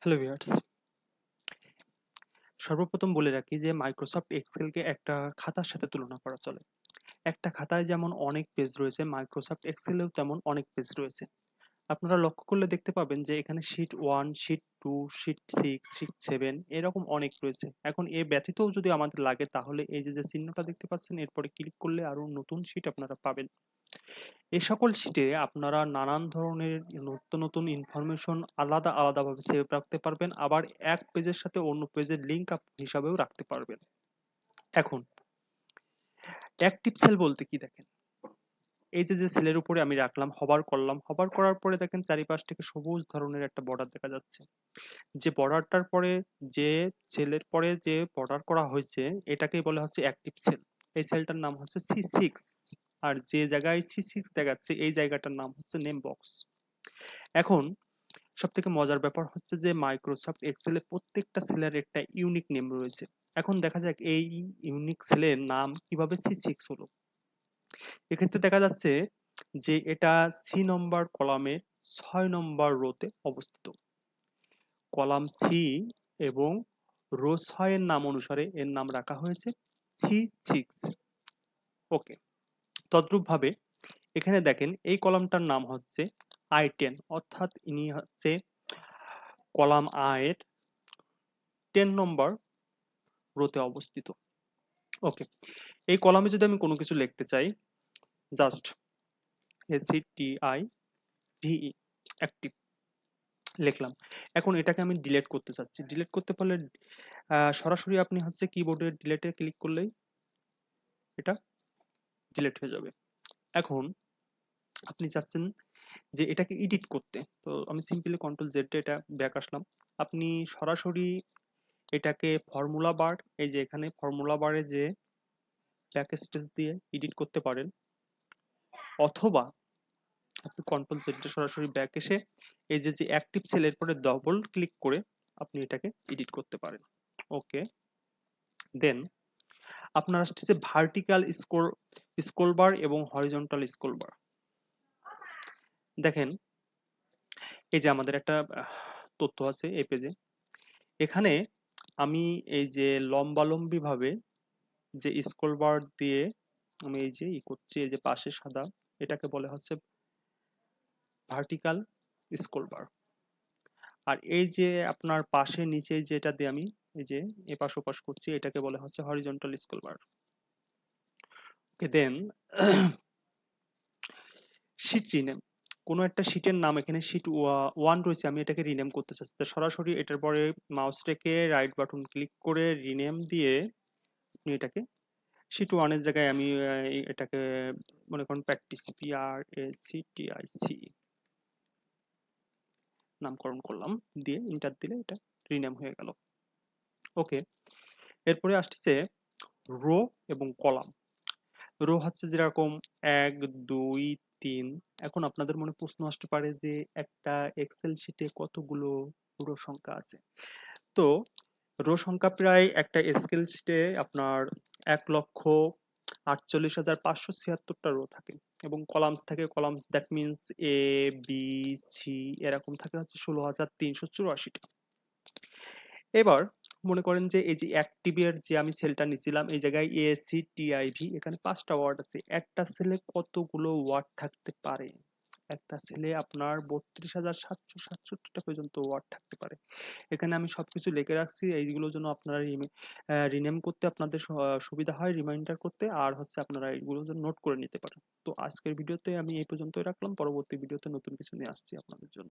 Hello viewers, সর্বপ্রথম বলে রাখি যে মাইক্রোসফট এক্সেলকে একটা খাতার সাথে তুলনা করা চলে। একটা খাতায় যেমন অনেক পেজ রয়েছে, মাইক্রোসফট এক্সেলেও তেমন অনেক পেজ রয়েছে। আপনারা লক্ষ্য করলে দেখতে পাবেন যে এখানে শীট 1, শীট 2, শীট 6, শীট 7 এরকম অনেক রয়েছে। এখন এ ব্যতীতও যদি আমাদের লাগে তাহলে এই যে চিহ্নটা দেখতে পাচ্ছেন এরপরে ক্লিক করলে আরো নতুন শীট আপনারা পাবেন। এই সকল শীটে আপনারা নানান ধরনের নতুন নতুন ইনফরমেশন আলাদা আলাদাভাবে সেভ রাখতে পারবেন, আবার এক পেজের সাথে অন্য পেজের লিঙ্ক আপ হিসাবেও রাখতে পারবেন। এখন অ্যাক্টিভ সেল বলতে কি দেখেন, এই যে সেলের উপরে আমি রাখলাম, হবার করলাম, হবার করার পরে দেখেন চারিপাশ থেকে সবুজ ধরনের একটা বর্ডার দেখা যাচ্ছে। যে বর্ডারটার পরে যে সেলের পরে যে বর্ডার করা হয়েছে এটাকেই বলা হচ্ছে অ্যাক্টিভ সেল। এই সেলটার নাম হচ্ছে C6, আর যে জায়গায় C6 দেখাচ্ছে এই জায়গাটার নাম হচ্ছে নেম বক্স। এখন সবথেকে মজার ব্যাপার হচ্ছে যে মাইক্রোসফট এক্সেলে প্রত্যেকটা সেলের একটা ইউনিক নেম রয়েছে। এখন দেখা যাক এই ইউনিক সেলের নাম কিভাবে C6 হলো। এক্ষেত্রে দেখা যাচ্ছে যে এটা সি নম্বর কলামের 6 নম্বর রোতে অবস্থিত। কলাম সি এবং রো 6 এর নাম অনুসারে এর নাম রাখা হয়েছে C6। ওকে, তদ্রূপ ভাবে এখানে দেখেন এই কলামটার নাম হচ্ছে I10, অর্থাৎ ইনি হচ্ছে কলাম আই এর 10 নম্বর রোতে অবস্থিত। ওকে, এই কলামে যদি আমি কোনো কিছু লিখতে চাই, জাস্ট ACTIVE অ্যাক্টিভ লিখলাম। এখন এটাকে আমি ডিলিট করতে চাচ্ছি। ডিলিট করতে পারলে সরাসরি আপনি হচ্ছে কিবোর্ডে ডিলিটে ক্লিক করলেই এটা ডিলিট হয়ে যাবে। এখন আপনি চাচ্ছেন যে এটাকে এডিট করতে, তো আমি সিম্পলি কন্ট্রোল জেড দিয়ে এটা ব্যাক আসলাম। আপনি সরাসরি এটাকে ফর্মুলা বার, এই যে এখানে ফর্মুলা বারে যে ব্যাক স্পেস দিয়ে এডিট করতে পারেন, অথবা আপনি কন্ট্রোল জেড দিয়ে সরাসরি ব্যাক এসে এই যে অ্যাক্টিভ সেলের পরে ডবল ক্লিক করে আপনি এটাকে এডিট করতে পারেন। ওকে, দেন আপনার আসছে ভার্টিক্যাল স্ক্রল বার এবং হরিজন্টাল স্ক্রল বার। দেখেন এই যে আমাদের একটা তথ্য আছে এই পেজে। এখানে আমি এই যে লম্বালম্বি ভাবে যে স্ক্রল বার দিয়ে আমি এই যে করছি, এই যে পাশে সাদা, এটাকে বলে হচ্ছে ভার্টিক্যাল স্ক্রল বার। আর এই যে আপনার পাশে নিচে যেটা দিয়ে আমি এই যে এপাশ ওপাশ করছি এটাকে বলে হচ্ছে হরিজন্টাল স্ক্রল বার। ওকে, দেন শিট রিনেম। কোনো একটা শিটের নাম, এখানে শিট 1 রয়েছে, আমি এটাকে রিনেম করতে চাচ্ছি। তো সরাসরি এটার পরে মাউস রেখে রাইট বাটন ক্লিক করে রিনেম দিয়ে আপনি এটাকে শিট 1 এর জায়গায় আমি এটাকে মনে করুন প্র্যাকটিস PRACTIC নামকরণ করলাম, দিয়ে এন্টার দিলে এটা রিনেম হয়ে গেল। ওকে, এরপরে আসছে রো এবং কলাম। রো হচ্ছে যেরকম 1, 2, 3। এখন আপনাদের মনে প্রশ্ন আসতে পারে যে একটা এক্সেল শিটে কতগুলো রো সংখ্যা আছে। তো রো সংখ্যা প্রায় একটা এক্সেল শিটে আপনার 1,48,576টা রো থাকে, এবং কলামস থাকে। Columns that means A, B, C এরকম থাকে হচ্ছে 16,384টা। এবার মনে করেন যে এই যে অ্যাক্টিভের যে আমি সেলটা নিছিলাম, এই জায়গায় ACTIV, এখানে 5টা ওয়ার্ড আছে। একটা সেলে কতগুলো ওয়ার্ড থাকতে পারে? একটা সেলে আপনার 32,767টা পর্যন্ত ওয়ার্ড থাকতে পারে। এখানে আমি সবকিছু লিখে রাখছি, এইগুলোর জন্য আপনারা রিনেম করতে আপনাদের সুবিধা হয়, রিমাইন্ডার করতে, আর হচ্ছে আপনারা এইগুলোর জন্য নোট করে নিতে পারেন। তো আজকের ভিডিওতে আমি এই পর্যন্তই রাখলাম, পরবর্তী ভিডিওতে নতুন কিছু নিয়ে আসছি আপনাদের জন্য।